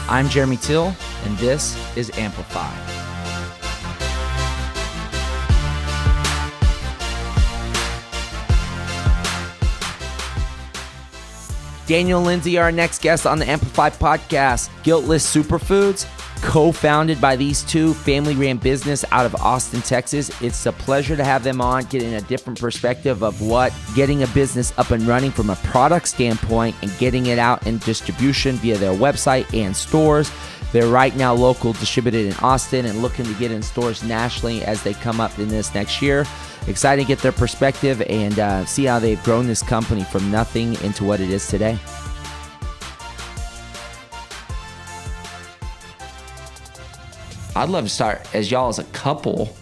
I'm Jeremy Till, and this is Amplify. Daniel and Lindsey are our next guests on the Amplify podcast. Guiltless Superfoods, co-founded by these two, family-ran business out of Austin, Texas. It's a pleasure to have them on, getting a different perspective of what getting a business up and running from a product standpoint and getting it out in distribution via their website and stores. They're right now local, distributed in Austin, and looking to get in stores nationally as they come up in this next year. Excited to get their perspective and see how they've grown this company from nothing into what it is today. I'd love to start as y'all as a couple.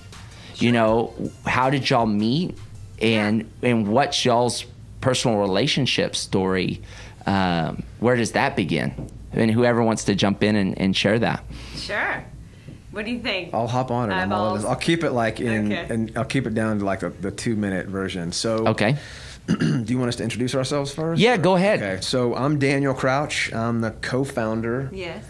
You know, how did y'all meet, and what's y'all's personal relationship story? Where does that begin? And whoever wants to jump in and share that. Sure. What do you think? I'll hop on it. I'll keep it like and I'll keep it down to like the 2-minute version. So, okay. Do you want us to introduce ourselves first? Yeah, go ahead. Okay. So I'm Daniel Crouch. I'm the co-founder. Yes.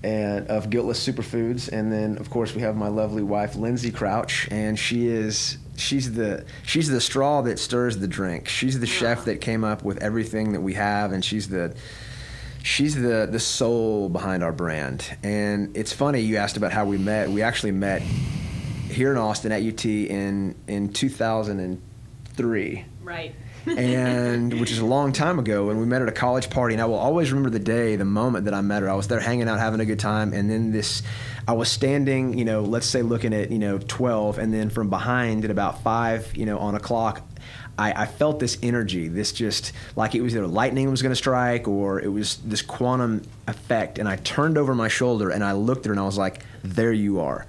Of Guiltless Superfoods, and then of course we have my lovely wife Lindsey Crouch, and she's the straw that stirs the drink. She's the chef that came up with everything that we have, and she's the soul behind our brand. And it's funny you asked about how we met. We actually met here in Austin at UT in 2003. Right. And which is a long time ago, and we met at a college party, and I will always remember the moment that I met her. I was there hanging out, having a good time, and then I was standing, let's say looking at, 12, and then from behind at about 5, on a clock, I felt this energy, this just like it was either lightning was going to strike or it was this quantum effect, and I turned over my shoulder and I looked at her and I was like, there you are.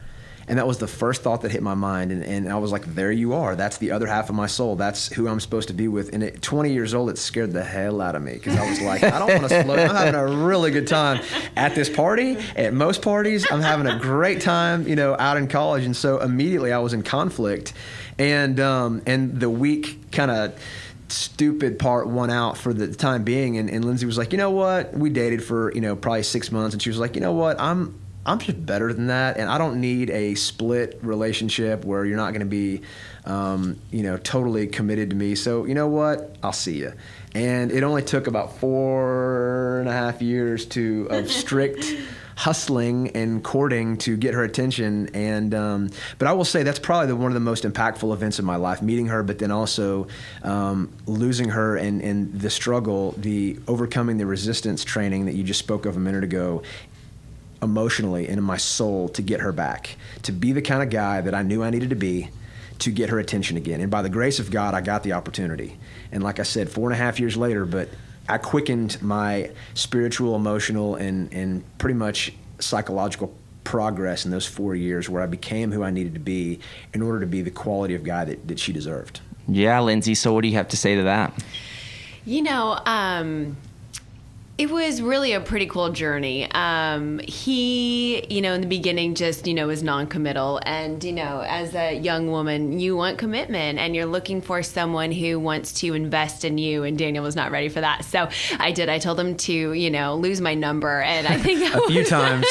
And that was the first thought that hit my mind, and I was like, there you are. That's the other half of my soul. That's who I'm supposed to be with. And at 20 years old, it scared the hell out of me because I was like, I don't want to slow down. I'm having a really good time at this party. At most parties, I'm having a great time, out in college. And so immediately I was in conflict. And the week kind of stupid part won out for the time being. And Lindsey was like, you know what? We dated for, probably 6 months. And she was like, you know what? I'm just better than that, and I don't need a split relationship where you're not going to be, totally committed to me. So you know what? I'll see you. And it only took about 4.5 years of strict hustling and courting to get her attention. And but I will say that's probably one of the most impactful events of my life, meeting her, but then also losing her and the struggle, the overcoming the resistance training that you just spoke of a minute ago, emotionally and in my soul, to get her back, to be the kind of guy that I knew I needed to be to get her attention again. And by the grace of God, I got the opportunity. And like I said, 4.5 years later, but I quickened my spiritual, emotional, and pretty much psychological progress in those 4 years where I became who I needed to be in order to be the quality of guy that she deserved. Yeah, Lindsey, so what do you have to say to that? It was really a pretty cool journey. He, in the beginning just, was non-committal. And, as a young woman, you want commitment and you're looking for someone who wants to invest in you. And Daniel was not ready for that. So I did. I told him to, lose my number. And I think that a few times.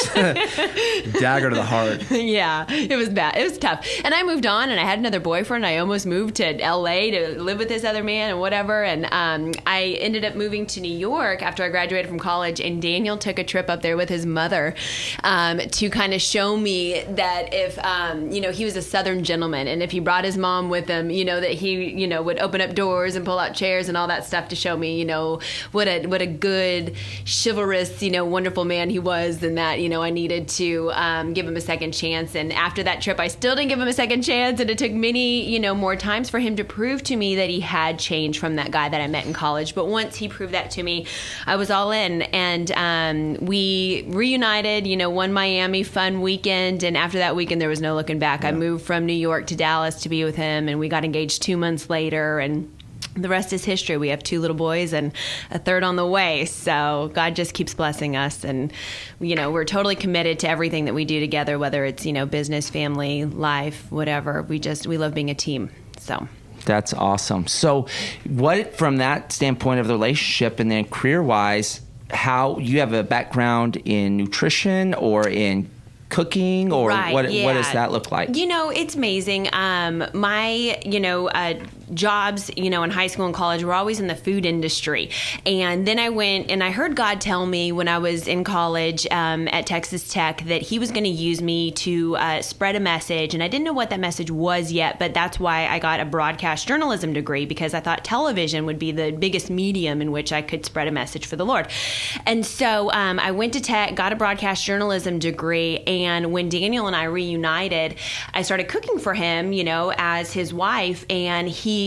Dagger to the heart. Yeah, it was bad. It was tough. And I moved on and I had another boyfriend. I almost moved to LA to live with this other man and whatever. And I ended up moving to New York after I graduated from college, and Daniel took a trip up there with his mother to kind of show me that if he was a Southern gentleman, and if he brought his mom with him, that he would open up doors and pull out chairs and all that stuff to show me what a good, chivalrous, wonderful man he was, and that I needed to give him a second chance. And after that trip, I still didn't give him a second chance, and it took many more times for him to prove to me that he had changed from that guy that I met in college. But once he proved that to me, I was all in, and we reunited, one Miami fun weekend, and after that weekend there was no looking back. Yeah. I moved from New York to Dallas to be with him, and we got engaged 2 months later, and the rest is history. We have 2 little boys and a third on the way. So God just keeps blessing us, and we're totally committed to everything that we do together, whether it's business, family, life, whatever. We love being a team. So that's awesome. So what, from that standpoint of the relationship and then career-wise, how you have a background in nutrition or in cooking, or what does that look like? It's amazing. My jobs, in high school and college were always in the food industry. And then I went and I heard God tell me when I was in college at Texas Tech that he was going to use me to spread a message. And I didn't know what that message was yet, but that's why I got a broadcast journalism degree, because I thought television would be the biggest medium in which I could spread a message for the Lord. And so I went to Tech, got a broadcast journalism degree. And when Daniel and I reunited, I started cooking for him, as his wife. And he,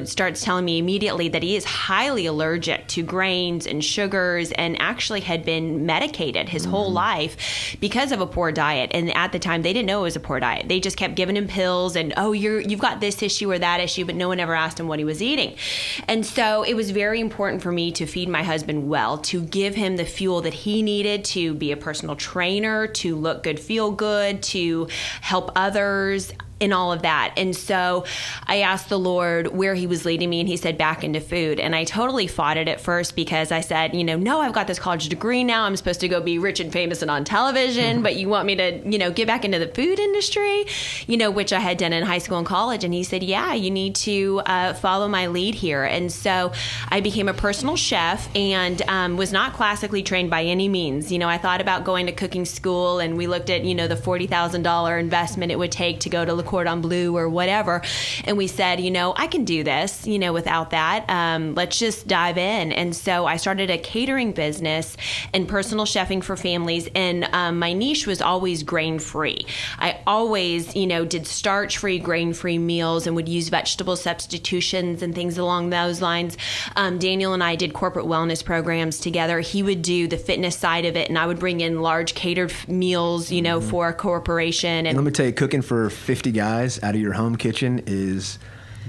starts telling me immediately that he is highly allergic to grains and sugars, and actually had been medicated his whole life because of a poor diet. And at the time, they didn't know it was a poor diet. They just kept giving him pills and, you've got this issue or that issue, but no one ever asked him what he was eating. And so it was very important for me to feed my husband well, to give him the fuel that he needed to be a personal trainer, to look good, feel good, to help others, in all of that. And so I asked the Lord where he was leading me, and he said back into food. And I totally fought it at first, because I said, no, I've got this college degree now. I'm supposed to go be rich and famous and on television, but you want me to, get back into the food industry, which I had done in high school and college. And he said, yeah, you need to follow my lead here. And so I became a personal chef, and was not classically trained by any means. I thought about going to cooking school, and we looked at, the $40,000 investment it would take to go to Le Cordon Bleu or whatever. And we said, I can do this, without that. Let's just dive in. And so I started a catering business and personal chefing for families. And my niche was always grain-free. I always, did starch-free, grain-free meals, and would use vegetable substitutions and things along those lines. Daniel and I did corporate wellness programs together. He would do the fitness side of it, and I would bring in large catered meals, for a corporation. And let me tell you, cooking for 50 guys out of your home kitchen is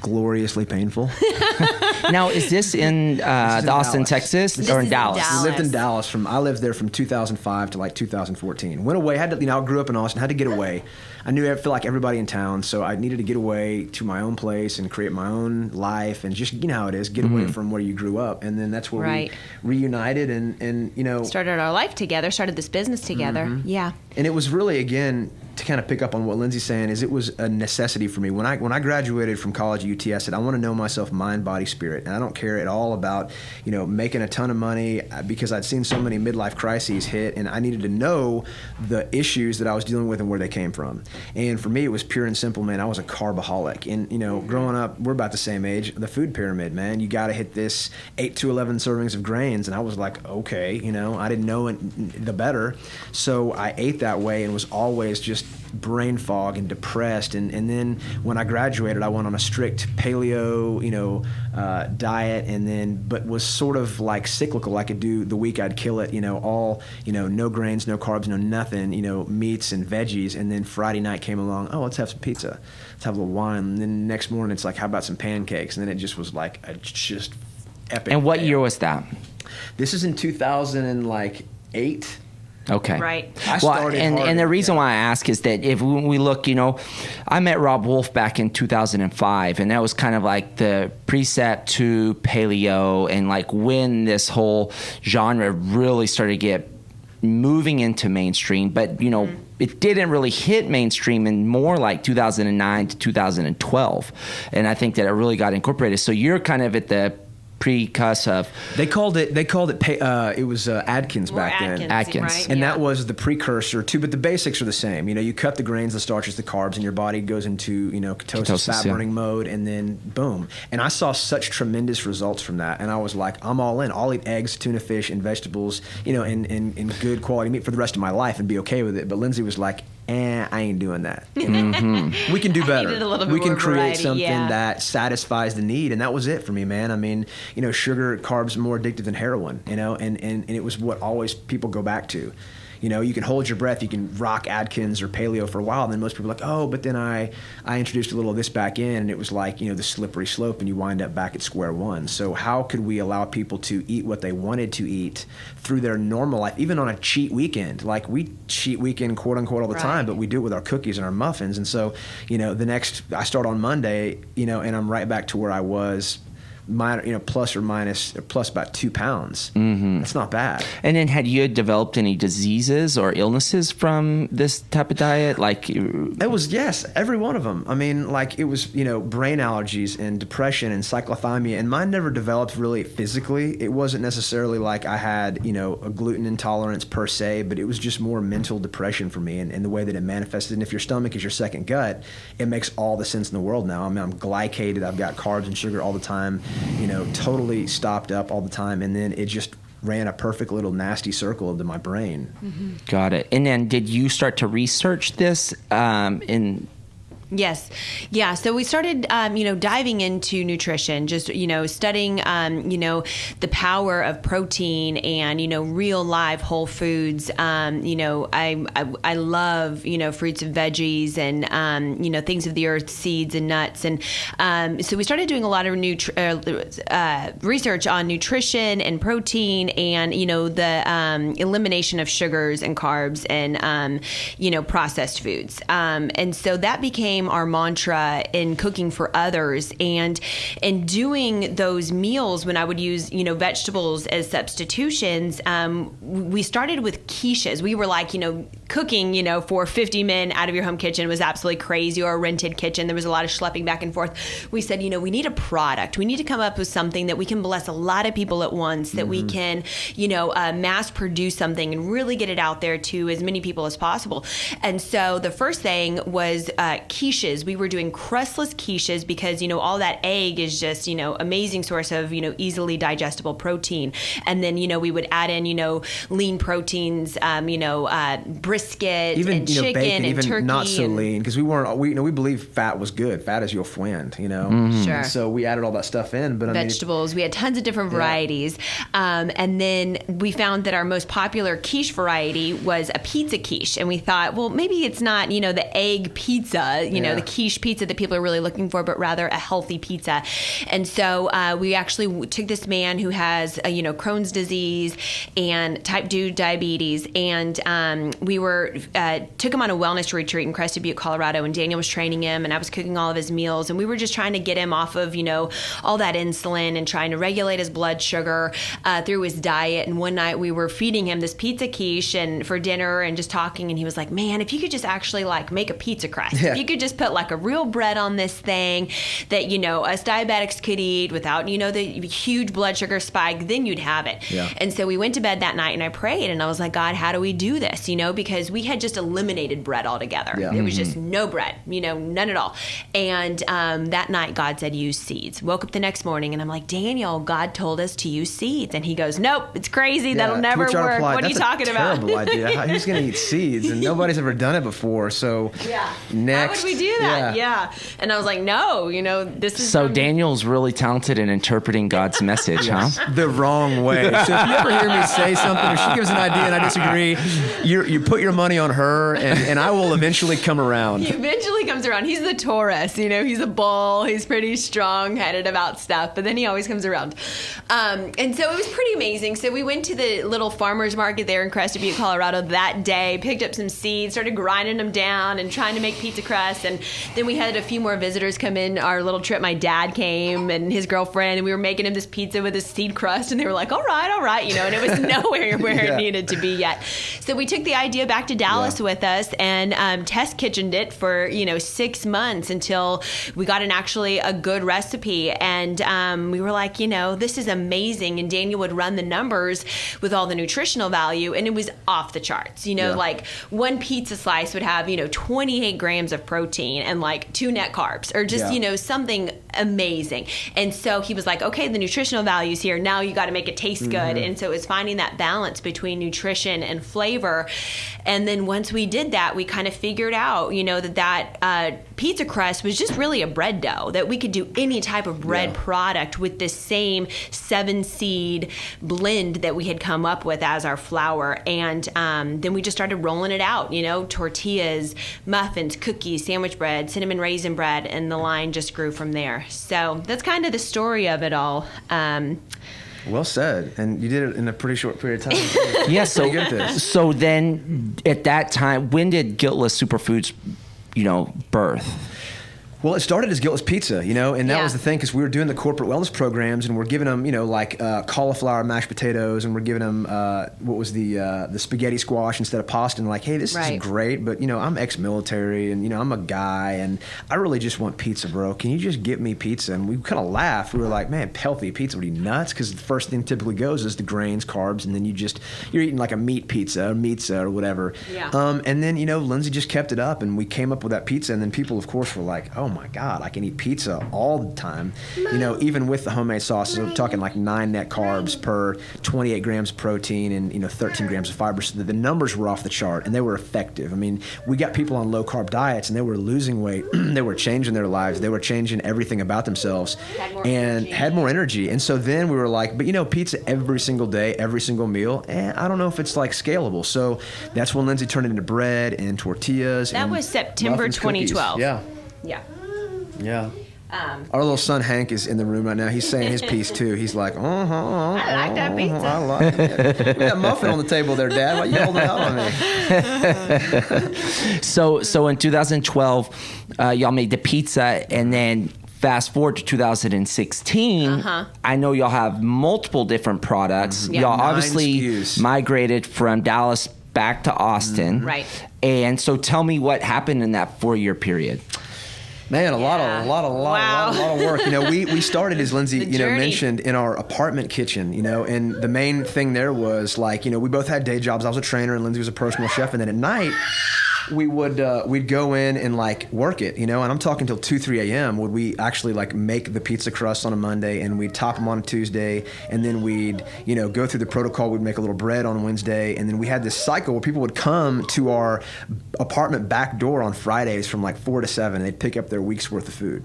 gloriously painful. Now, is this in Austin, Dallas. Texas, or in Dallas? We lived in Dallas I lived there from 2005 to 2014. Went away, I grew up in Austin, had to get away. I feel like everybody in town, so I needed to get away to my own place and create my own life, and just, how it is, get away from where you grew up. And then that's where we reunited and started our life together, started this business together. Yeah. And it was really, again, to kind of pick up on what Lindsey's saying, is it was a necessity for me. When I graduated from college at UT, I said, I want to know myself mind, body, spirit. And I don't care at all about, making a ton of money, because I'd seen so many midlife crises hit, and I needed to know the issues that I was dealing with and where they came from. And for me, it was pure and simple, man. I was a carbaholic. And, growing up, we're about the same age, the food pyramid, man. You got to hit this 8 to 11 servings of grains. And I was like, okay, I didn't know the better. So I ate that way and was always just brain fog and depressed. And then when I graduated, I went on a strict paleo, diet, and then, but was sort of like cyclical. I could do the week, I'd kill it, all, no grains, no carbs, no nothing, meats and veggies. And then Friday night came along, let's have some pizza, let's have a little wine. And then the next morning, it's like, how about some pancakes? And then it just was like a just epic. And what fail. year was that? This is in 2008. Okay. Right. And the reason why I ask is that if we look, I met Rob Wolf back in 2005, and that was kind of like the precept to paleo, and like when this whole genre really started to get moving into mainstream. But, it didn't really hit mainstream in more like 2009 to 2012. And I think that it really got incorporated. So you're kind of at the precursor of. They called it. It was Atkins back then. Atkins, right? And that was the precursor to. But the basics are the same. You cut the grains, the starches, the carbs, and your body goes into ketosis, fat burning mode, and then boom. And I saw such tremendous results from that, and I was like, I'm all in. I'll eat eggs, tuna fish, and vegetables, and good quality meat for the rest of my life and be okay with it. But Lindsey was like, I ain't doing that. We can do better. We can create something that satisfies the need, and that was it for me, man. I mean, sugar, carbs are more addictive than heroin, and it was what always people go back to. You can hold your breath, you can rock Atkins or paleo for a while, and then most people are like, but then I introduced a little of this back in, and it was like, the slippery slope, and you wind up back at square one. So how could we allow people to eat what they wanted to eat through their normal life, even on a cheat weekend? Like, we cheat weekend, quote unquote, all the time, but we do it with our cookies and our muffins. And so, I start on Monday, and I'm right back to where I was plus about 2 pounds. Mm-hmm. That's not bad. And then had you developed any diseases or illnesses from this type of diet? Like it was, yes, every one of them. I mean, like it was, brain allergies and depression and cyclothymia, and mine never developed really physically. It wasn't necessarily like I had, a gluten intolerance per se, but it was just more mental depression for me and the way that it manifested. And if your stomach is your second gut, it makes all the sense in the world now. I mean, I'm glycated. I've got carbs and sugar all the time, totally stopped up all the time. And then it just ran a perfect little nasty circle into my brain. Mm-hmm. Got it. And then did you start to research this Yes. Yeah. So we started, diving into nutrition, just, studying, the power of protein and, real live whole foods. I love, fruits and veggies and, things of the earth, seeds and nuts. And so we started doing a lot of research on nutrition and protein and, the elimination of sugars and carbs and, processed foods. And so that became our mantra in cooking for others, and in doing those meals when I would use vegetables as substitutions. We started with quiches. We were like cooking for 50 men out of your home kitchen was absolutely crazy, or a rented kitchen. There was a lot of schlepping back and forth. We said we need a product. We need to come up with something that we can bless a lot of people at once, that we can mass produce something and really get it out there to as many people as possible. And so the first thing was quiches. We were doing crustless quiches because, all that egg is just, amazing source of, easily digestible protein. And then, we would add in, lean proteins, brisket even, and chicken bacon, and even turkey. Not so lean, because we believe fat was good. Fat is your friend, Sure. So we added all that stuff in. But vegetables. We had tons of different varieties. And then we found that our most popular quiche variety was a pizza quiche. And we thought, well, maybe it's not, the egg pizza, the quiche pizza that people are really looking for, but rather a healthy pizza. And so we actually took this man who has, Crohn's disease and type 2 diabetes. And we took him on a wellness retreat in Crested Butte, Colorado. And Daniel was training him, and I was cooking all of his meals. And we were just trying to get him off of, all that insulin and trying to regulate his blood sugar through his diet. And one night we were feeding him this pizza quiche and for dinner and just talking. And he was like, man, if you could just actually make a pizza crust, if you could just put a real bread on this thing that, us diabetics could eat without, the huge blood sugar spike, then you'd have it. Yeah. And so we went to bed that night and I prayed and I was like, God, how do we do this? Because we had just eliminated bread altogether. Yeah. It was just no bread, none at all. And that night God said, use seeds. Woke up the next morning and I'm like, Daniel, God told us to use seeds. And he goes, nope, it's crazy. That'll never work. What are you talking about? Terrible idea. Who's going to eat seeds? And nobody's ever done it before. So next. How would we do that? Yeah. And I was like, no, this is. So Daniel's really talented in interpreting God's message, huh? The wrong way. So if you ever hear me say something or she gives an idea and I disagree, you put your money on her and I will eventually come around. He eventually comes around. He's the Taurus, he's a bull. He's pretty strong-headed about stuff, but then he always comes around. And so it was pretty amazing. So we went to the little farmer's market there in Crested Butte, Colorado that day, picked up some seeds, started grinding them down and trying to make pizza crust. And then we had a few more visitors come in our little trip. My dad came and his girlfriend, and we were making him this pizza with a seed crust, and they were like, all right, and it was nowhere where it needed to be yet. So we took the idea back to Dallas with us and test kitchened it for, 6 months until we got actually a good recipe. And we were like, this is amazing. And Daniel would run the numbers with all the nutritional value, and it was off the charts. Like one pizza slice would have, 28 grams of protein and 2 net carbs, or just, something amazing. And so he was like, okay, the nutritional value's here. Now you got to make it taste good. And so it was finding that balance between nutrition and flavor. And then once we did that, we kind of figured out, that pizza crust was just really a bread dough, that we could do any type of bread product with this same 7-seed blend that we had come up with as our flour. And then we just started rolling it out, tortillas, muffins, cookies, sandwich bread, cinnamon raisin bread, and the line just grew from there. So that's kind of the story of it all. Well said. And you did it in a pretty short period of time. Yeah. So then at that time, when did Guiltless Superfoods, birth? Well, it started as Guiltless Pizza, and that Yeah. was the thing, because we were doing the corporate wellness programs, and we're giving them, like cauliflower mashed potatoes, and we're giving them what was the spaghetti squash instead of pasta, and like, hey, this Right. is great, but I'm ex-military, and I'm a guy, and I really just want pizza, bro. Can you just get me pizza? And we kind of laughed. We were like, man, healthy pizza? What are you, nuts? Because the first thing typically goes is the grains, carbs, and then you're eating like a meat pizza or pizza or whatever. Yeah. And then Lindsey just kept it up, and we came up with that pizza, and then people, of course, were like, oh my God, I can eat pizza all the time. Even with the homemade sauces, we're talking like 9 net carbs per 28 grams of protein and 13 grams of fiber. So the numbers were off the chart, and they were effective. I mean, we got people on low carb diets, and they were losing weight. They were changing their lives. They were changing everything about themselves, had more energy. And so then we were like, but pizza every single day, every single meal, I don't know if it's like scalable. So that's when Lindsey turned it into bread and tortillas. That and was September muffins, cookies. 2012. Yeah. Yeah. Our little son Hank is in the room right now. He's saying his piece too. He's like, I like that pizza. I like it. We got a muffin on the table there, Dad. Why you holding it out on me? So in 2012, y'all made the pizza, and then fast forward to 2016, I know y'all have multiple different products. Yeah. Y'all 9 obviously SKUs. migrated from Dallas back to Austin. Right. And so tell me what happened in that 4-year period. Man, a lot Wow. of work. We started, as Lindsey, The journey. mentioned, in our apartment kitchen, and the main thing there was like, we both had day jobs. I was a trainer and Lindsey was a personal chef. And then at night, we'd go in and like work it, and I'm talking till 2-3 a.m. would we actually like make the pizza crust on a Monday, and we'd top them on a Tuesday, and then we'd go through the protocol. We'd make a little bread on Wednesday, and then we had this cycle where people would come to our apartment back door on Fridays from like 4 to 7. And they'd pick up their week's worth of food.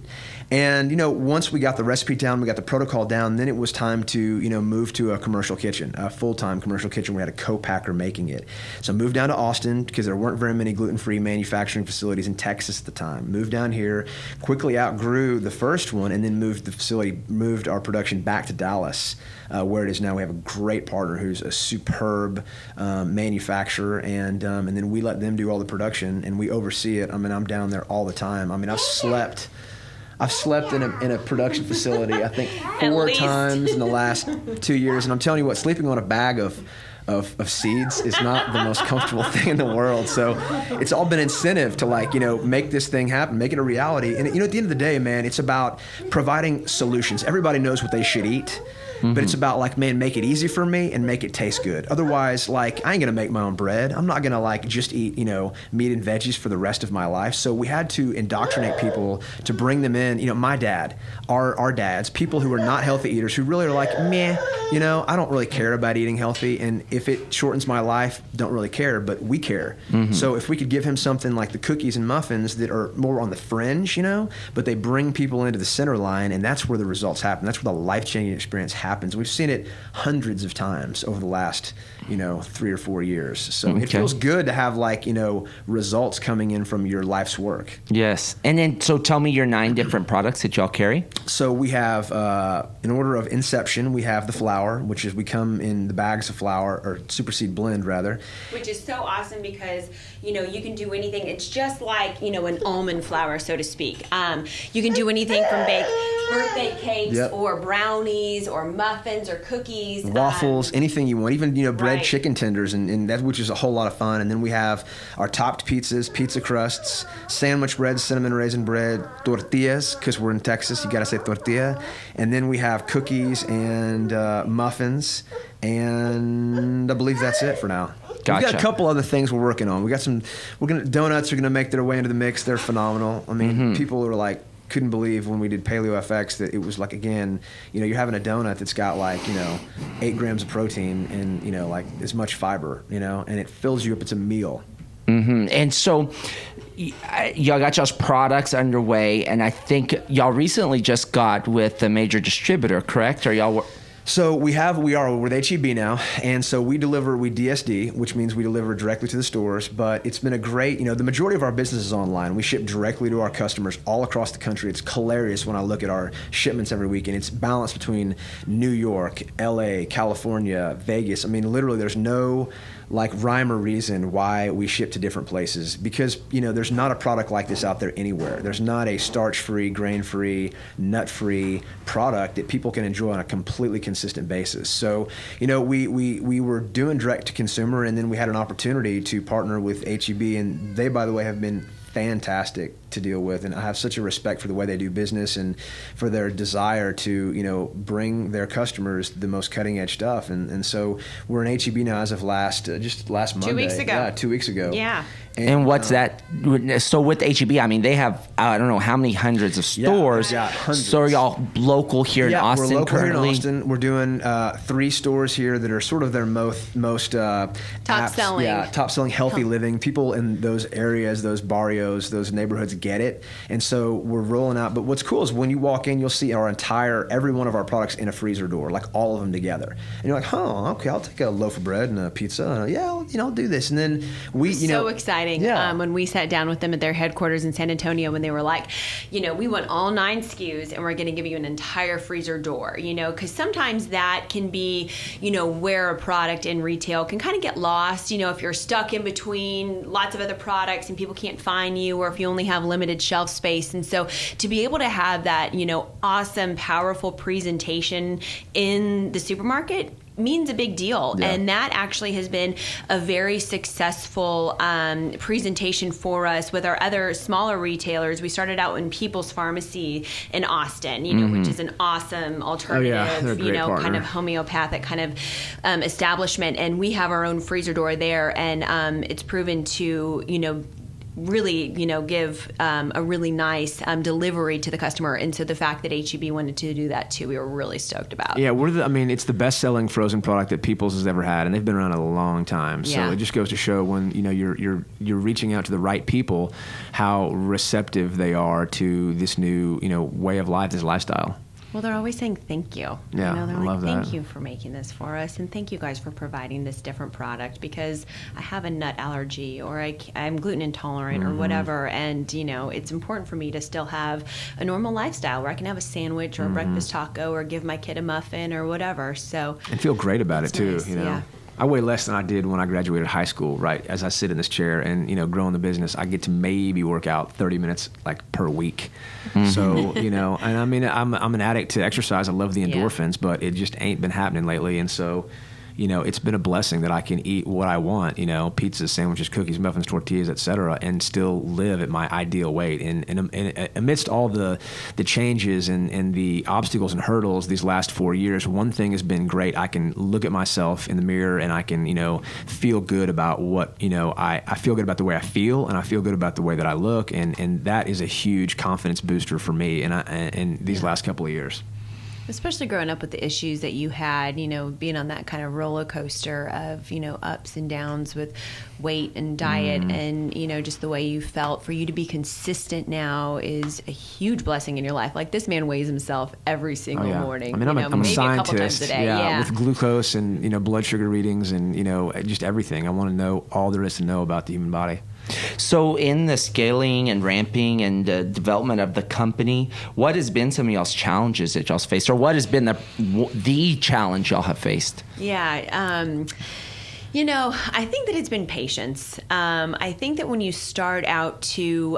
And once we got the recipe down, we got the protocol down, then it was time to move to a commercial kitchen, a full-time commercial kitchen. We had a co-packer making it. So moved down to Austin because there weren't very many gluten-free manufacturing facilities in Texas at the time. Moved down here, quickly outgrew the first one, and then moved our production back to Dallas, where it is now. We have a great partner who's a superb manufacturer, and then we let them do all the production, and we oversee it. I mean, I'm down there all the time. I mean, I've slept in a production facility, I think, 4 times in the last 2 years. And I'm telling you what, sleeping on a bag of seeds is not the most comfortable thing in the world. So it's all been incentive to make this thing happen, make it a reality. And at the end of the day, man, it's about providing solutions. Everybody knows what they should eat. But it's about make it easy for me and make it taste good. Otherwise, I ain't gonna make my own bread. I'm not gonna just eat, meat and veggies for the rest of my life. So we had to indoctrinate people to bring them in. My dad, our dads, people who are not healthy eaters, who really are like, meh, I don't really care about eating healthy, and if it shortens my life, don't really care, but we care. So if we could give him something like the cookies and muffins that are more on the fringe, but they bring people into the center line, and that's where the results happen. That's where the life-changing experience happens. We've seen it hundreds of times over the last 3 or 4 years. So it feels good to have results coming in from your life's work. Yes. And then, so tell me your 9 different products that y'all carry. So we have, in order of inception, we have the flour, which is, we come in the bags of flour, or super seed blend rather. Which is so awesome because, you can do anything. It's just like, an almond flour, so to speak. You can do anything from bake birthday cakes or brownies or muffins or cookies. Waffles, anything you want, even, bread, Right. chicken tenders, and that, which is a whole lot of fun. And then we have our topped pizzas, pizza crusts, sandwich bread, cinnamon raisin bread, tortillas, because we're in Texas, you got to say tortilla. And then we have cookies and muffins, and I believe that's it for now. Gotcha. We've got a couple other things we're working on. Donuts are gonna make their way into the mix. They're phenomenal. I mean, people are couldn't believe when we did Paleo FX that it was again, you're having a donut that's got 8 grams of protein and as much fiber, and it fills you up. It's a meal. And so y'all got y'all's products underway, and I think y'all recently just got with a major distributor, correct? Or y'all were... So we're with HEB now, and so we DSD, which means we deliver directly to the stores, but it's been a great, the majority of our business is online. We ship directly to our customers all across the country. It's hilarious when I look at our shipments every week, and it's balanced between New York, LA, California, Vegas. I mean, literally there's no like rhyme or reason why we ship to different places, because there's not a product like this out there anywhere. There's not a starch-free, grain-free, nut-free product that people can enjoy on a completely consistent basis. So we were doing direct to consumer, and then we had an opportunity to partner with HEB, and they, by the way, have been fantastic to deal with, and I have such a respect for the way they do business and for their desire to bring their customers the most cutting edge stuff, and so we're in HEB now as of last Monday. 2 weeks ago. Yeah, 2 weeks ago. Yeah. And what's that? So with HEB, I mean, they have, I don't know how many hundreds of stores. Yeah, hundreds. So are y'all local here in Austin? We're local currently? here in Austin. We're doing 3 stores here that are sort of their most top selling. Yeah, top selling healthy living. People in those areas, those barrios, those neighborhoods get it. And so we're rolling out. But what's cool is when you walk in, you'll see every one of our products in a freezer door, like all of them together. And you're like, okay, I'll take a loaf of bread and a pizza. And I'll do this. And then so exciting. Yeah. When we sat down with them at their headquarters in San Antonio, when they were like, we want all 9 SKUs and we're going to give you an entire freezer door, because sometimes that can be, where a product in retail can kind of get lost, if you're stuck in between lots of other products and people can't find you, or if you only have limited shelf space. And so to be able to have that, awesome, powerful presentation in the supermarket means a big deal. Yeah. And that actually has been a very successful presentation for us with our other smaller retailers. We started out in People's Pharmacy in Austin, which is an awesome alternative, they're a great partner. kind of homeopathic kind of establishment. And we have our own freezer door there, and it's proven to, really, give a really nice delivery to the customer. And so the fact that HEB wanted to do that too, we were really stoked about. Yeah, it's the best-selling frozen product that People's has ever had, and they've been around a long time. So Yeah. it just goes to show when you're reaching out to the right people, how receptive they are to this new way of life, this lifestyle. Well, they're always saying thank you. Yeah, they're I love thank that. you for making this for us, and thank you guys for providing this different product, because I have a nut allergy, or I'm gluten intolerant, or whatever, and it's important for me to still have a normal lifestyle where I can have a sandwich or a breakfast taco, or give my kid a muffin or whatever. So And feel great about it too. nice, yeah. I weigh less than I did when I graduated high school, right? As I sit in this chair and, growing the business, I get to maybe work out 30 minutes per week. So, and I mean, I'm an addict to exercise. I love the endorphins, but it just ain't been happening lately. And so, it's been a blessing that I can eat what I want, pizzas, sandwiches, cookies, muffins, tortillas, etc., and still live at my ideal weight. And amidst all the changes and the obstacles and hurdles these last 4 years, one thing has been great. I can look at myself in the mirror and I can, feel good about what, I feel good about the way I feel, and I feel good about the way that I look. And that is a huge confidence booster for me in these last couple of years. especially growing up with the issues that you had, being on that kind of roller coaster of, ups and downs with weight and diet and, just the way you felt. For you to be consistent now is a huge blessing in your life. Like, this man weighs himself every single morning. I mean, I'm a maybe scientist. a couple times a day. Yeah. With glucose and, blood sugar readings and, just everything. I want to know all there is to know about the human body. So in the scaling and ramping and the development of the company, what has been some of y'all's challenges that y'all's faced, or what has been the challenge y'all have faced? Yeah. I think that it's been patience. I think that when you start out to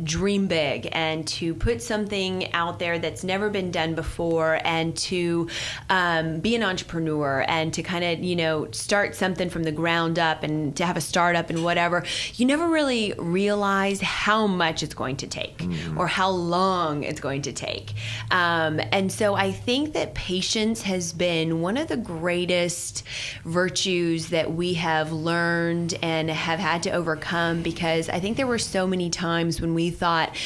dream big and to put something out there that's never been done before, and to be an entrepreneur and to kind of, start something from the ground up and to have a startup and whatever, you never really realize how much it's going to take or how long it's going to take. And so I think that patience has been one of the greatest virtues that we have learned and have had to overcome, because I think there were so many times when we thought,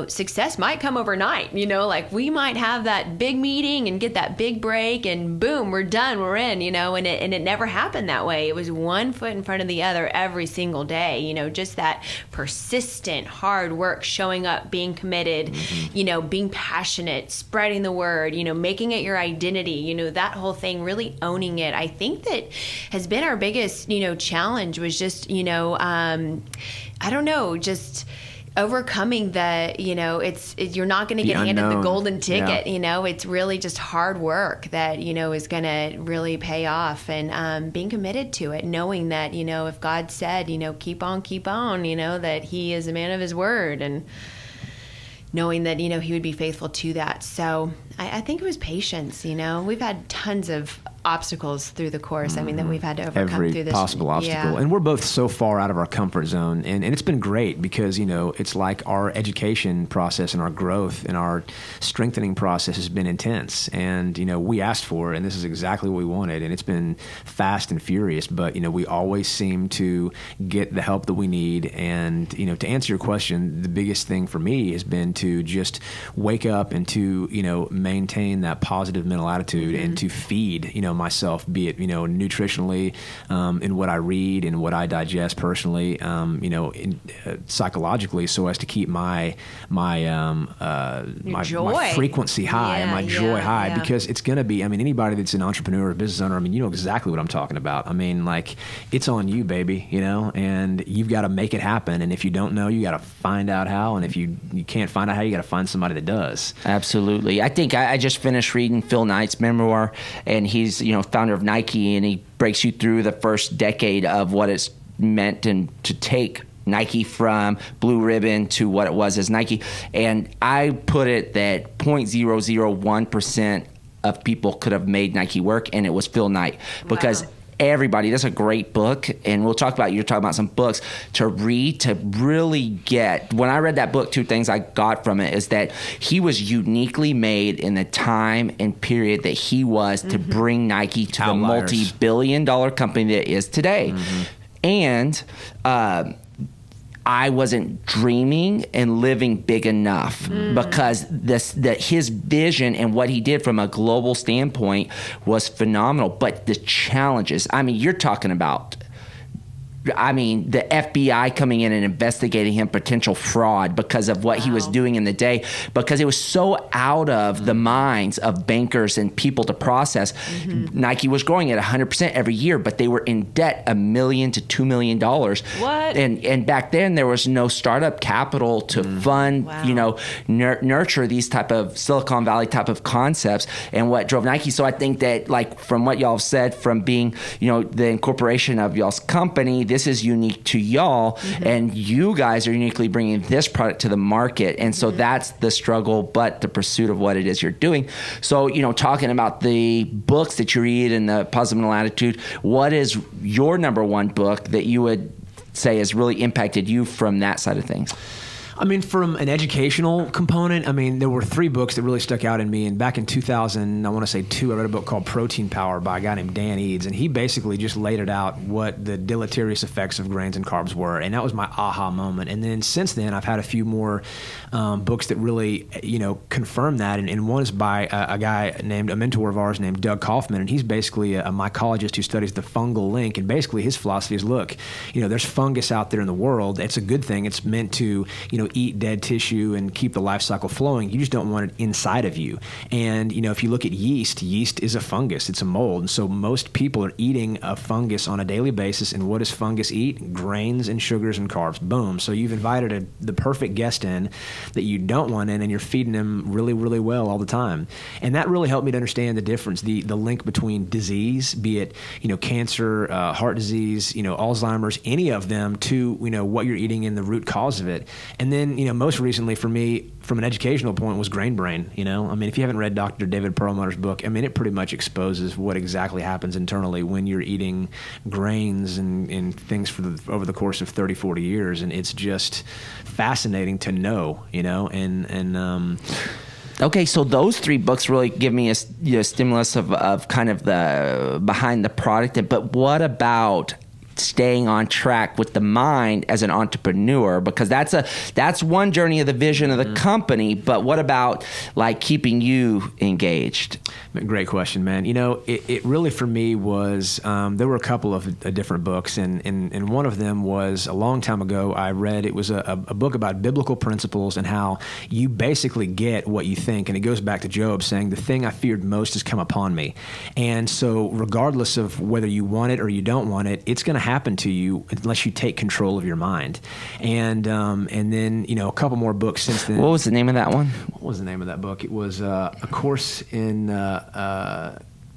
success might come overnight, like we might have that big meeting and get that big break and boom, we're done, we're in, and it never happened that way. It was one foot in front of the other every single day, just that persistent hard work, showing up, being committed, being passionate, spreading the word, making it your identity, that whole thing, really owning it. I think that has been our biggest, challenge, was just, I don't know, just overcoming you're not going to get handed the unknown. golden ticket. Yeah. It's really just hard work that, is going to really pay off, and being committed to it, knowing that, if God said, keep on, that he is a man of his word, and knowing that, he would be faithful to that. So I think it was patience. We've had tons of obstacles through the course. I mean, that we've had to overcome every through this possible obstacle. Yeah. And we're both so far out of our comfort zone. And it's been great because, it's like our education process and our growth and our strengthening process has been intense. And, we asked for it, and this is exactly what we wanted. And it's been fast and furious. But, we always seem to get the help that we need. And, to answer your question, the biggest thing for me has been to just wake up and to, maintain that positive mental attitude and to feed, myself, be it, nutritionally, in what I read and what I digest personally, psychologically, so as to keep my frequency high and my joy high, because it's going to be, anybody that's an entrepreneur or business owner, you know exactly what I'm talking about. It's on you, baby, and you've got to make it happen. And if you don't know, you got to find out how. And if you can't find out how, you got to find somebody that does. Absolutely. I think I just finished reading Phil Knight's memoir, and he's, founder of Nike, and he breaks you through the first decade of what it's meant to take Nike from Blue Ribbon to what it was as Nike. And I put it that 0.001% of people could have made Nike work, and it was Phil Knight. Because everybody, that's a great book, and you're talking about some books to read, to really get. When I read that book, two things I got from it is that he was uniquely made in the time and period that he was to bring Nike to the multi-billion-dollar company that it is today. And I wasn't dreaming and living big enough, because his vision and what he did from a global standpoint was phenomenal. But the challenges, you're talking about, the FBI coming in and investigating him, potential fraud because of what he was doing in the day, because it was so out of the minds of bankers and people to process. Nike was growing at 100% every year, but they were in debt $1 million to $2 million. What? And back then there was no startup capital to fund, nurture these type of Silicon Valley type of concepts, and what drove Nike. So I think that, like, from what y'all have said, from being, the incorporation of y'all's company, this is unique to y'all, and you guys are uniquely bringing this product to the market. And so that's the struggle, but the pursuit of what it is you're doing. So, talking about the books that you read and the positive mental attitude, what is your number one book that you would say has really impacted you from that side of things? From an educational component, there were 3 books that really stuck out in me. And back in 2000, I want to say 2, I read a book called Protein Power by a guy named Dan Eads. And he basically just laid it out what the deleterious effects of grains and carbs were. And that was my aha moment. And then since then, I've had a few more books that really, confirm that. And one is by a guy named, a mentor of ours named Doug Kaufman. And he's basically a mycologist who studies the fungal link. And basically his philosophy is, look, there's fungus out there in the world. It's a good thing. It's meant to, eat dead tissue and keep the life cycle flowing. You just don't want it inside of you. And, if you look at yeast is a fungus. It's a mold. And so most people are eating a fungus on a daily basis. And what does fungus eat? Grains and sugars and carbs. Boom. So you've invited the perfect guest in that you don't want in, and you're feeding them really, really well all the time. And that really helped me to understand the difference, the link between disease, be it, cancer, heart disease, Alzheimer's, any of them, to, what you're eating and the root cause of it. And then, most recently for me, from an educational point, was Grain Brain. If you haven't read Dr. David Perlmutter's book, it pretty much exposes what exactly happens internally when you're eating grains and things over the course of 30, 40 years. And it's just fascinating to know, Okay, so those 3 books really give me a stimulus of kind of the behind the product. But what about staying on track with the mind as an entrepreneur? Because that's one journey of the vision of the company. But what about, like, keeping you engaged? Great question, man. It really, for me, was, there were a couple of different books, and one of them was a long time ago. I read, it was a book about biblical principles and how you basically get what you think. And it goes back to Job saying, the thing I feared most has come upon me. And so regardless of whether you want it or you don't want it, it's going to happen to you unless you take control of your mind. And then, a couple more books since then. What was the name of that one? What was the name of that book? It was A Course in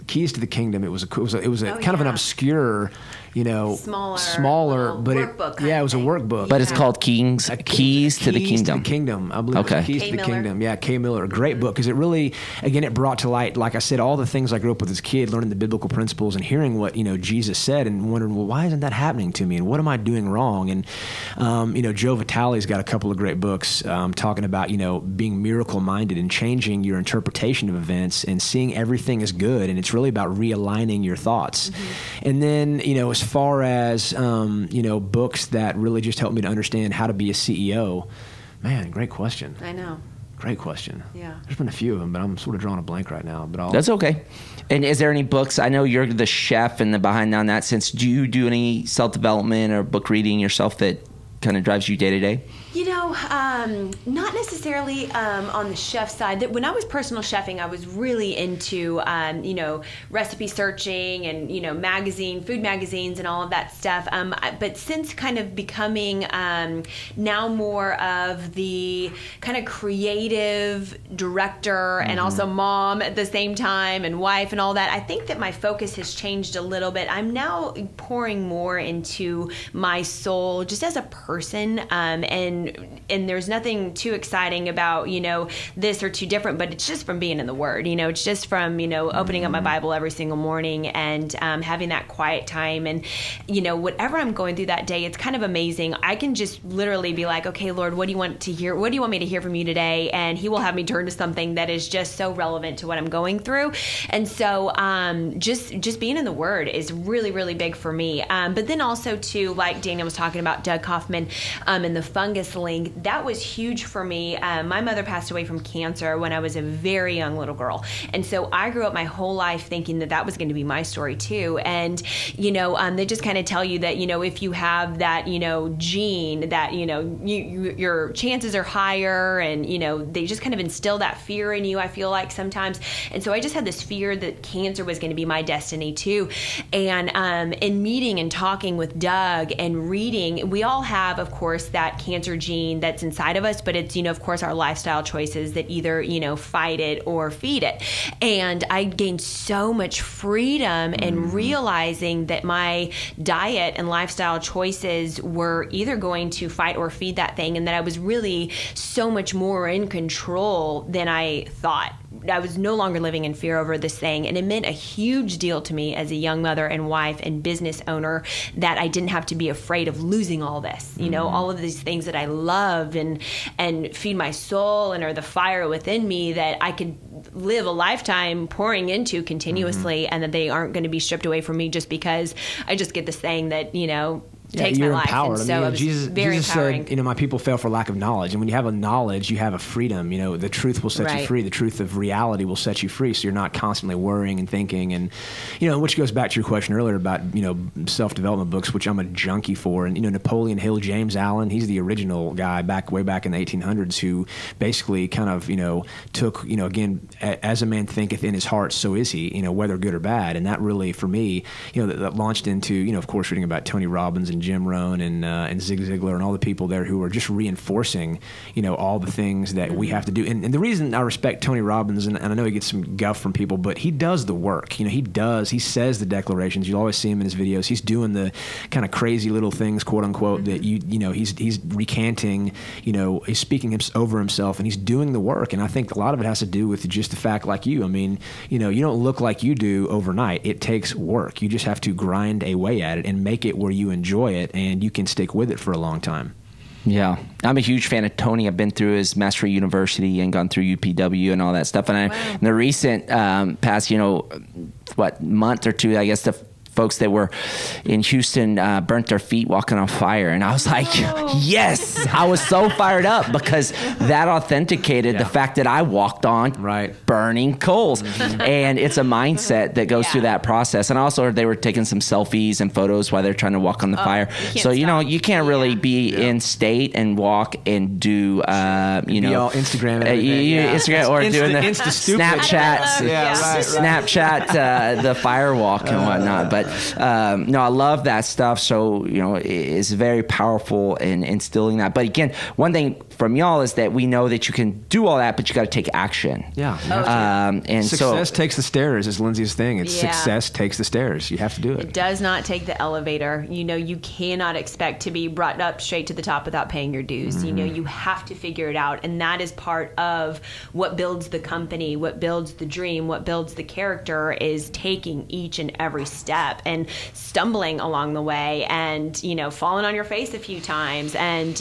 Keys to the Kingdom. It was a kind of an obscure, smaller, but workbook it was a workbook. But it's called Keys to the Kingdom. Keys to the Kingdom. I believe Okay. it was Keys to the Kingdom. Yeah, Kay Miller. Great book, because it really, again, it brought to light, like I said, all the things I grew up with as a kid, learning the biblical principles and hearing what, Jesus said and wondering, well, why isn't that happening to me? And what am I doing wrong? And, Joe Vitale's got a couple of great books talking about, being miracle-minded and changing your interpretation of events and seeing everything as good. And it's really about realigning your thoughts. Mm-hmm. And then, as far as, books that really just helped me to understand how to be a CEO, man, great question. I know. Great question. Yeah. There's been a few of them, but I'm sort of drawing a blank right now. But That's okay. And is there any books? I know you're the chef and the behind on that sense. Do you do any self-development or book reading yourself that kind of drives you day to day? Not necessarily on the chef side. When I was personal chefing, I was really into, recipe searching and, food magazines and all of that stuff. But since kind of becoming now more of the kind of creative director and also mom at the same time and wife and all that, I think that my focus has changed a little bit. I'm now pouring more into my soul just as a person, and there's nothing too exciting about, this or too different, but it's just from being in the Word. It's just from, opening up my Bible every single morning and having that quiet time. And, whatever I'm going through that day, it's kind of amazing. I can just literally be like, okay, Lord, what do you want to hear? What do you want me to hear from you today? And he will have me turn to something that is just so relevant to what I'm going through. And so just being in the Word is really, really big for me. But then also too, like Daniel was talking about Doug Kaufman and the fungus link, that was huge for me. My mother passed away from cancer when I was a very young little girl. And so I grew up my whole life thinking that was going to be my story too. And, they just kind of tell you that, if you have that, gene, that, your chances are higher, and, they just kind of instill that fear in you, I feel like sometimes. And so I just had this fear that cancer was going to be my destiny too. And in meeting and talking with Doug and reading, we all have, of course, that cancer gene that's inside of us, but it's, of course, our lifestyle choices that either, fight it or feed it. And I gained so much freedom in realizing that my diet and lifestyle choices were either going to fight or feed that thing, and that I was really so much more in control than I thought. I was no longer living in fear over this thing, and it meant a huge deal to me as a young mother and wife and business owner that I didn't have to be afraid of losing all this, all of these things that I loved and feed my soul and are the fire within me that I could live a lifetime pouring into continuously, and that they aren't going to be stripped away from me just because I just get this thing that, takes my life. Empowered. And so Jesus empowering. said, my people fail for lack of knowledge. And when you have a knowledge, you have a freedom. The truth will set you free. The truth of reality will set you free. So you're not constantly worrying and thinking. And, which goes back to your question earlier about, self-development books, which I'm a junkie for. And, Napoleon Hill, James Allen, he's the original guy way back in the 1800s who basically kind of, took, again, as a man thinketh in his heart, so is he, whether good or bad. And that really, for me, that launched into, of course, reading about Tony Robbins and Jim Rohn and Zig Ziglar and all the people there who are just reinforcing, all the things that we have to do. And the reason I respect Tony Robbins, and I know he gets some guff from people, but he does the work. He says the declarations. You'll always see him in his videos. He's doing the kind of crazy little things, quote unquote, that he's recanting, he's speaking over himself, and he's doing the work. And I think a lot of it has to do with just the fact, like you don't look like you do overnight. It takes work. You just have to grind away at it and make it where you enjoy it, and you can stick with it for a long time. Yeah. I'm a huge fan of Tony. I've been through his Mastery University and gone through UPW and all that stuff. And in the recent past, month or two, I guess the folks that were in Houston burnt their feet walking on fire. And I was like, yes, I was so fired up because that authenticated the fact that I walked on burning coals. And it's a mindset that goes through that process. And I also heard they were taking some selfies and photos while they're trying to walk on the fire. So, you can't really be in state and walk and do, be all Instagram and Instagram or doing the Snapchat, Snapchat the fire walk and whatnot. But But no, I love that stuff. So, it's very powerful in instilling that. But again, one thing from y'all is that we know that you can do all that, but you got to take action. Yeah. And success takes the stairs, is Lindsey's thing. It's Yeah. success takes the stairs. You have to do it. It does not take the elevator. You cannot expect to be brought up straight to the top without paying your dues. You have to figure it out. And that is part of what builds the company, what builds the dream, what builds the character, is taking each and every step and stumbling along the way and, falling on your face a few times and,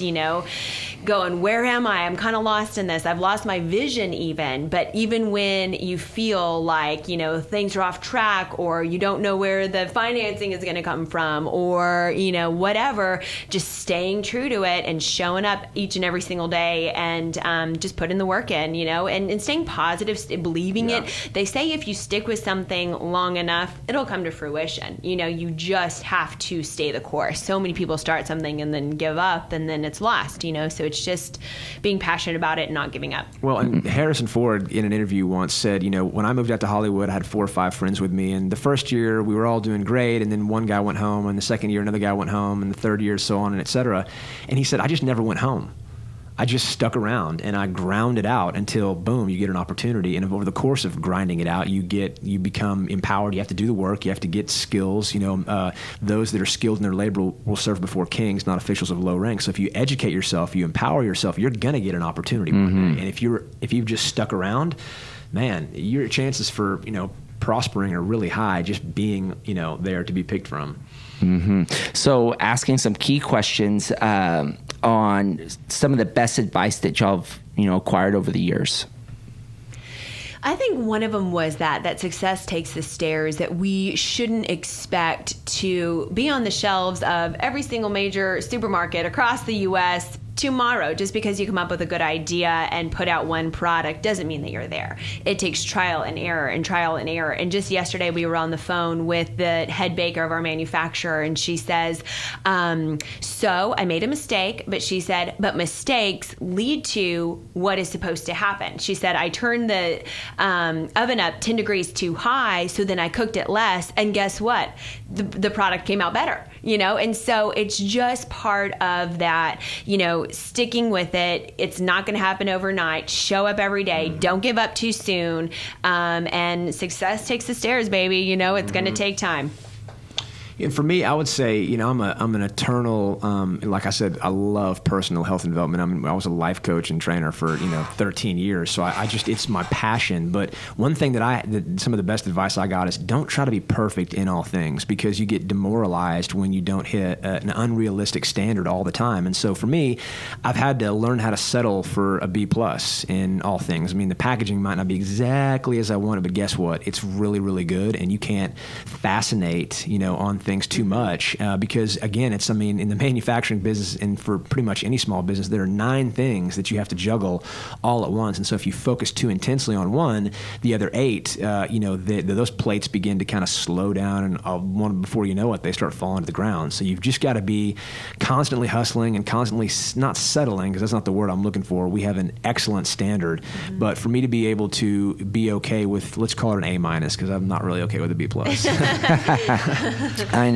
going, where am I? I'm kind of lost in this. I've lost my vision even. But even when you feel like, things are off track, or you don't know where the financing is going to come from, or, whatever, just staying true to it and showing up each and every single day and just putting the work in, and staying positive, believing it. They say if you stick with something long enough, it'll come to fruition. You just have to stay the course. So many people start something and then give up, and then it's lost, so it's just being passionate about it and not giving up. Well, and Harrison Ford in an interview once said, when I moved out to Hollywood, I had 4 or 5 friends with me, and the first year we were all doing great, and then one guy went home, and the second year another guy went home, and the third year so on and et cetera. And he said, I just never went home. I just stuck around and I ground it out until boom, you get an opportunity. And over the course of grinding it out, you become empowered. You have to do the work. You have to get skills. Those that are skilled in their labor will serve before kings, not officials of low rank. So if you educate yourself, you empower yourself, you're gonna get an opportunity one day. And if you've just stuck around, man, your chances for prospering are really high. Just being there to be picked from. So asking some key questions on some of the best advice that y'all have acquired over the years. I think one of them was that success takes the stairs, that we shouldn't expect to be on the shelves of every single major supermarket across the U.S. tomorrow. Just because you come up with a good idea and put out one product doesn't mean that you're there. It takes trial and error and trial and error. And just yesterday we were on the phone with the head baker of our manufacturer, and she says, so I made a mistake, but she said, but mistakes lead to what is supposed to happen. She said, I turned the oven up 10 degrees too high, so then I cooked it less, and guess what? The product came out better, and so it's just part of that, sticking with it. It's not going to happen overnight. Show up every day. Don't give up too soon. And success takes the stairs, baby. It's going to take time. And for me, I would say, I'm an eternal, like I said, I love personal health and development. I was a life coach and trainer for, 13 years. So I just, it's my passion. But one thing that some of the best advice I got is don't try to be perfect in all things, because you get demoralized when you don't hit an unrealistic standard all the time. And so for me, I've had to learn how to settle for a B+ in all things. The packaging might not be exactly as I want it, but guess what? It's really, really good. And you can't fascinate, on things too much because again, it's in the manufacturing business and for pretty much any small business, there are 9 things that you have to juggle all at once. And so if you focus too intensely on one, the other 8, those plates begin to kind of slow down, and before you know it, they start falling to the ground. So you've just got to be constantly hustling and constantly not settling, because that's not the word I'm looking for. We have an excellent standard, but for me to be able to be okay with, let's call it an A-, because I'm not really okay with a B+. I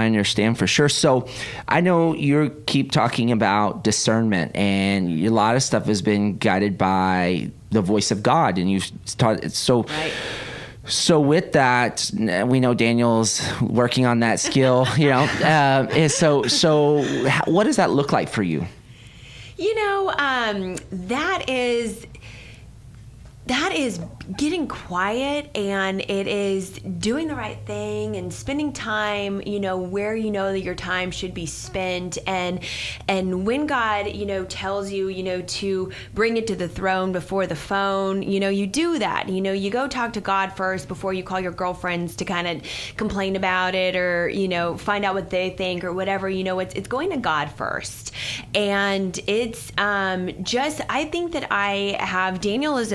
understand for sure. So I know you keep talking about discernment, and a lot of stuff has been guided by the voice of God, and you've taught so. Right. So with that, we know Daniel's working on that skill. So what does that look like for you? That is getting quiet, and it is doing the right thing and spending time, where that your time should be spent. And when God, tells you, to bring it to the throne before the phone, you do that. You go talk to God first before you call your girlfriends to kind of complain about it or, find out what they think or whatever. It's going to God first. And it's I think that Daniel is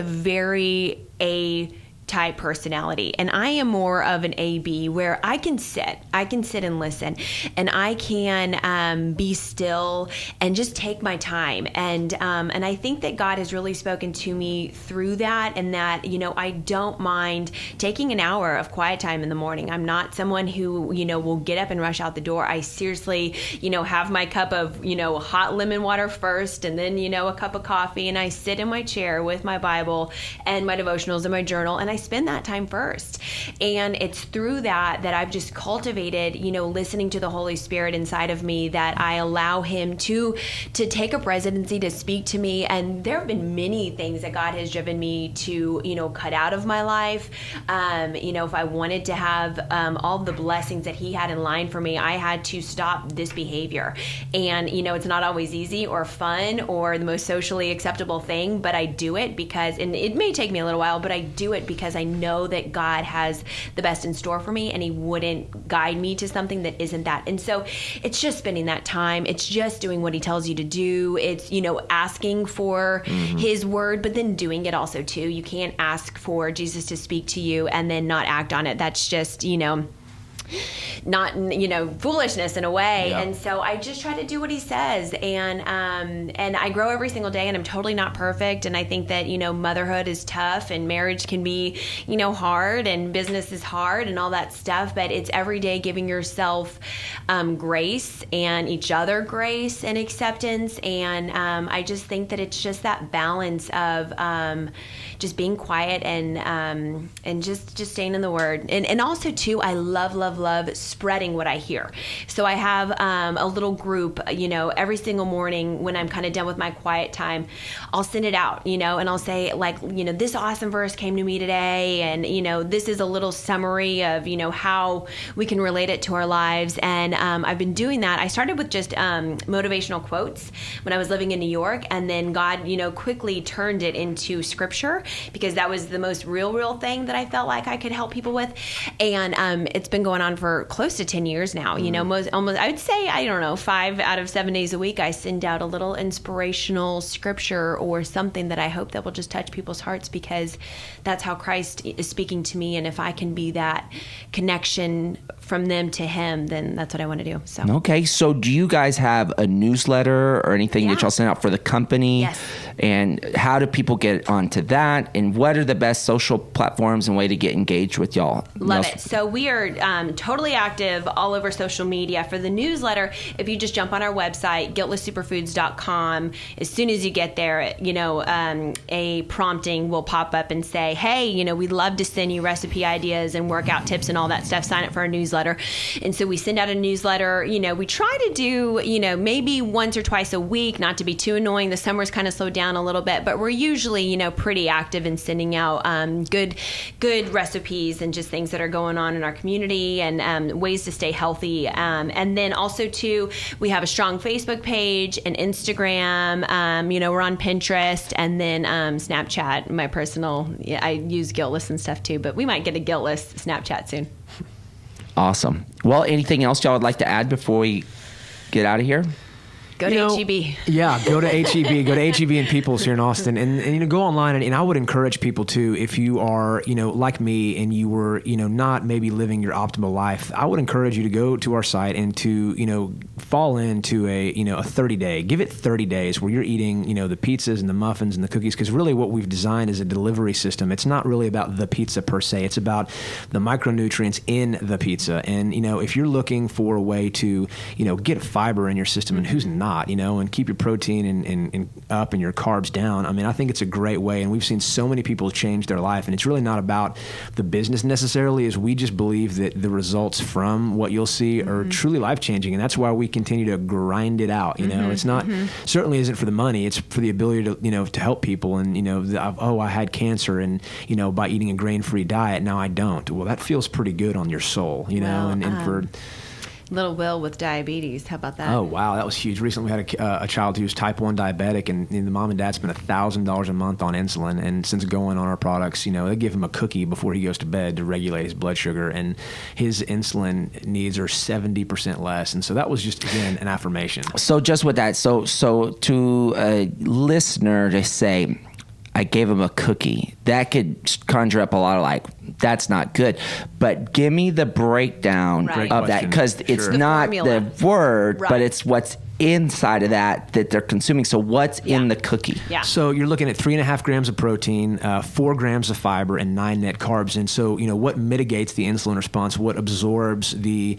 a type personality, and I am more of an AB, where I can sit and listen, and I can be still and just take my time. And I think that God has really spoken to me through that, and that, I don't mind taking an hour of quiet time in the morning. I'm not someone who, will get up and rush out the door. I seriously, have my cup of, hot lemon water first, and then, a cup of coffee, and I sit in my chair with my Bible and my devotionals and my journal, and I spend that time first. And it's through that I've just cultivated, listening to the Holy Spirit inside of me, that I allow him to take up residency, to speak to me. And there have been many things that God has driven me to, cut out of my life. If I wanted to have all the blessings that he had in line for me, I had to stop this behavior. And, it's not always easy or fun or the most socially acceptable thing, but I do it because, and it may take me a little while, but I do it because I know that God has the best in store for me, and he wouldn't guide me to something that isn't that. And so it's just spending that time. It's just doing what he tells you to do. It's, asking for his word, but then doing it also too. You can't ask for Jesus to speak to you and then not act on it. That's just, not, foolishness in a way. Yeah. And so I just try to do what he says, and I grow every single day, and I'm totally not perfect. And I think that, motherhood is tough, and marriage can be, hard, and business is hard, and all that stuff. But it's every day giving yourself grace, and each other grace and acceptance. And I just think that it's just that balance of just being quiet and just staying in the Word. And also too, I love spreading what I hear. So I have a little group, every single morning when I'm kind of done with my quiet time, I'll send it out, and I'll say, like, this awesome verse came to me today, and this is a little summary of how we can relate it to our lives. And I've been doing that. I started with just motivational quotes when I was living in New York, and then God quickly turned it into scripture, because that was the most real thing that I felt like I could help people with. And it's been going on for close to 10 years now. Almost, I would say, 5 out of 7 days a week, I send out a little inspirational scripture or something that I hope that will just touch people's hearts, because that's how Christ is speaking to me. And if I can be that connection from them to him, then that's what I want to do. So okay, so do you guys have a newsletter or anything that y'all send out for the company? Yes. And how do people get onto that? And what are the best social platforms and way to get engaged with y'all? Love it. So we are totally active all over social media. For the newsletter, if you just jump on our website, guiltlesssuperfoods.com, as soon as you get there, a prompting will pop up and say, hey, we'd love to send you recipe ideas and workout tips and all that stuff. Sign up for our newsletter. And so we send out a newsletter. We try to do, maybe once or twice a week, not to be too annoying. The summer's kind of slowed down a little bit, but we're usually, pretty active in sending out good recipes and just things that are going on in our community, and ways to stay healthy. And then also too, we have a strong Facebook page and Instagram. We're on Pinterest, and then Snapchat. My personal, I use Guiltless and stuff too, but we might get a Guiltless Snapchat soon. Awesome. Well, anything else y'all would like to add before we get out of here? Go to HEB. Yeah, go to HEB. Go to HEB and Peoples here in Austin, and go online. And I would encourage people too, if you are like me and you were not maybe living your optimal life, I would encourage you to go to our site and to fall into a 30-day. Give it 30 days where you're eating the pizzas and the muffins and the cookies, because really what we've designed is a delivery system. It's not really about the pizza per se. It's about the micronutrients in the pizza. And if you're looking for a way to get fiber in your system, and who's not, and keep your protein and up and your carbs down. I mean, I think it's a great way, and we've seen so many people change their life, and it's really not about the business necessarily, as we just believe that the results from what you'll see are truly life-changing, and that's why we continue to grind it out. It's not, certainly isn't for the money, it's for the ability to, to help people, and, I had cancer, and, by eating a grain-free diet, now I don't. Well, that feels pretty good on your soul, and for... Little Will with diabetes. How about that? Oh, wow. That was huge. Recently, we had a child who was type 1 diabetic, and the mom and dad spent $1,000 a month on insulin. And since going on our products, they give him a cookie before he goes to bed to regulate his blood sugar. And his insulin needs are 70% less. And so that was just, again, an affirmation. So just with that, so to a listener to say, I gave them a cookie. That could conjure up a lot of like, that's not good. But give me the breakdown of that, because it's not the word, but it's what's inside of that they're consuming. So what's in the cookie? Yeah. So you're looking at 3.5 grams of protein, 4 grams of fiber, and 9 net carbs. And so, what mitigates the insulin response, what absorbs the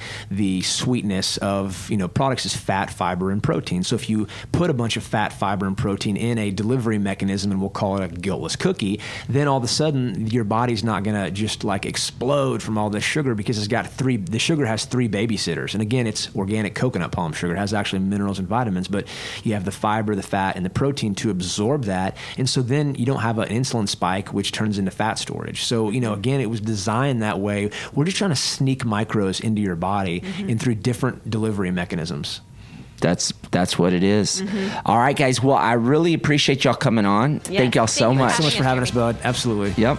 sweetness of, products is fat, fiber, and protein. So if you put a bunch of fat, fiber, and protein in a delivery mechanism, and we'll call it a guiltless cookie, then all of a sudden your body's not going to just like explode from all this sugar, because the sugar has 3 babysitters. And again, it's organic coconut palm sugar. It has actually minerals and vitamins, but you have the fiber, the fat, and the protein to absorb that. And so then you don't have an insulin spike, which turns into fat storage. So, again, it was designed that way. We're just trying to sneak micros into your body and through different delivery mechanisms. That's what it is. All right, guys. Well, I really appreciate y'all coming on. Yeah. Thank y'all so much. Thanks so much for having us, bud. Absolutely. Yep.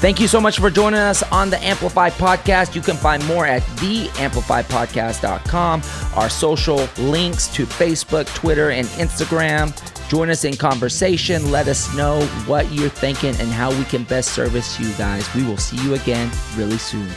Thank you so much for joining us on the Amplify Podcast. You can find more at theamplifypodcast.com. Our social links to Facebook, Twitter, and Instagram. Join us in conversation. Let us know what you're thinking and how we can best service you guys. We will see you again really soon.